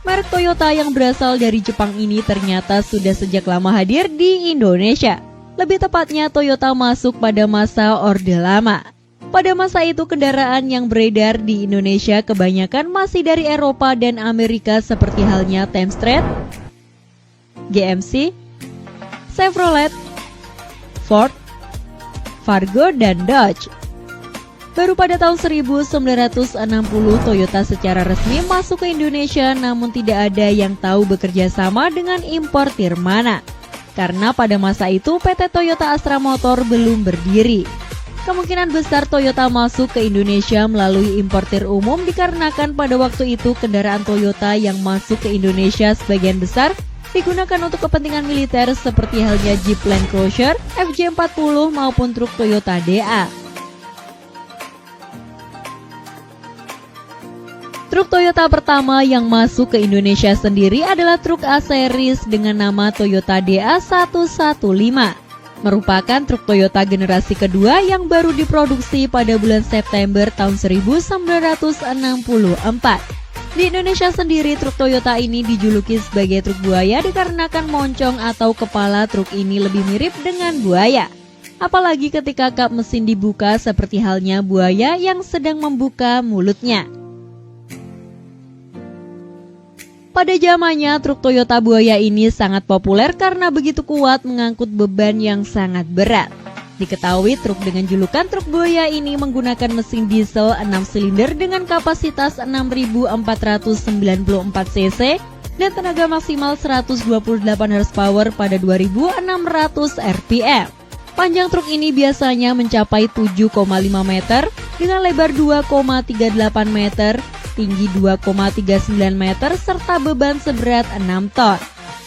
Merek Toyota yang berasal dari Jepang ini ternyata sudah sejak lama hadir di Indonesia. Lebih tepatnya Toyota masuk pada masa Orde Lama. Pada masa itu kendaraan yang beredar di Indonesia kebanyakan masih dari Eropa dan Amerika seperti halnya Temstrat, GMC, Chevrolet, Ford, Fargo, dan Dodge. Baru pada tahun 1960 Toyota secara resmi masuk ke Indonesia, namun tidak ada yang tahu bekerja sama dengan importir mana. Karena pada masa itu PT Toyota Astra Motor belum berdiri. Kemungkinan besar Toyota masuk ke Indonesia melalui importir umum dikarenakan pada waktu itu kendaraan Toyota yang masuk ke Indonesia sebagian besar digunakan untuk kepentingan militer seperti halnya Jeep Land Cruiser, FJ40 maupun truk Toyota DA. Truk Toyota pertama yang masuk ke Indonesia sendiri adalah truk A-Series dengan nama Toyota DA115. Merupakan truk Toyota generasi kedua yang baru diproduksi pada bulan September tahun 1964. Di Indonesia sendiri, truk Toyota ini dijuluki sebagai truk buaya dikarenakan moncong atau kepala truk ini lebih mirip dengan buaya. Apalagi ketika kap mesin dibuka seperti halnya buaya yang sedang membuka mulutnya. Pada zamannya, truk Toyota Buaya ini sangat populer karena begitu kuat mengangkut beban yang sangat berat. Diketahui truk dengan julukan truk buaya ini menggunakan mesin diesel 6 silinder dengan kapasitas 6.494 cc dan tenaga maksimal 128 horsepower pada 2.600 rpm. Panjang truk ini biasanya mencapai 7,5 meter dengan lebar 2,38 meter, tinggi 2,39 meter, serta beban seberat 6 ton.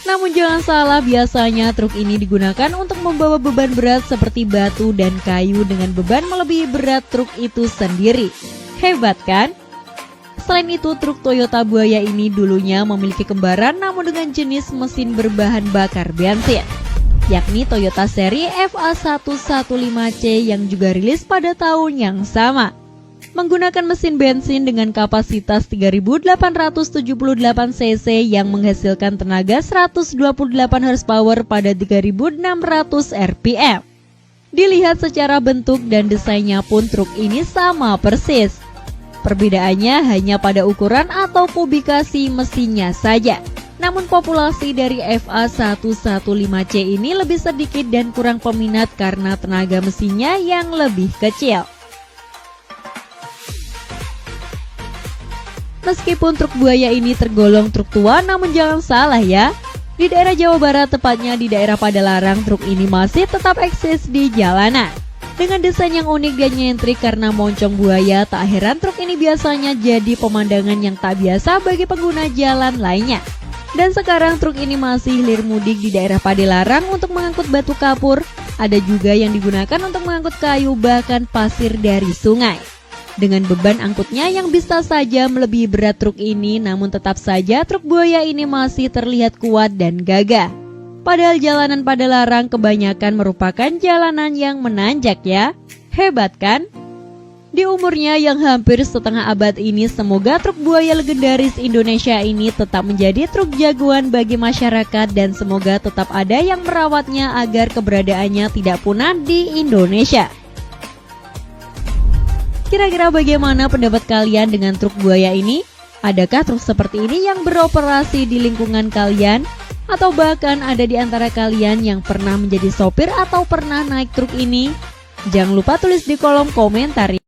Namun jangan salah, biasanya truk ini digunakan untuk membawa beban berat seperti batu dan kayu dengan beban melebihi berat truk itu sendiri. Hebat kan? Selain itu, truk Toyota Buaya ini dulunya memiliki kembaran namun dengan jenis mesin berbahan bakar bensin, yakni Toyota seri FA115C yang juga rilis pada tahun yang sama. Menggunakan mesin bensin dengan kapasitas 3.878 cc yang menghasilkan tenaga 128 horsepower pada 3.600 rpm. Dilihat secara bentuk dan desainnya pun truk ini sama persis. Perbedaannya hanya pada ukuran atau kubikasi mesinnya saja. Namun populasi dari FA115C ini lebih sedikit dan kurang peminat karena tenaga mesinnya yang lebih kecil. Meskipun truk buaya ini tergolong truk tua, namun jangan salah ya. Di daerah Jawa Barat, tepatnya di daerah Padalarang, truk ini masih tetap eksis di jalanan. Dengan desain yang unik dan nyentrik karena moncong buaya, tak heran truk ini biasanya jadi pemandangan yang tak biasa bagi pengguna jalan lainnya. Dan sekarang truk ini masih hilir mudik di daerah Padalarang untuk mengangkut batu kapur. Ada juga yang digunakan untuk mengangkut kayu bahkan pasir dari sungai. Dengan beban angkutnya yang bisa saja melebihi berat truk ini, namun tetap saja truk buaya ini masih terlihat kuat dan gagah. Padahal jalanan Padalarang kebanyakan merupakan jalanan yang menanjak ya. Hebat kan? Di umurnya yang hampir setengah abad ini, semoga truk buaya legendaris Indonesia ini tetap menjadi truk jagoan bagi masyarakat dan semoga tetap ada yang merawatnya agar keberadaannya tidak punah di Indonesia. Kira-kira bagaimana pendapat kalian dengan truk buaya ini? Adakah truk seperti ini yang beroperasi di lingkungan kalian? Atau bahkan ada di antara kalian yang pernah menjadi sopir atau pernah naik truk ini? Jangan lupa tulis di kolom komentar ya.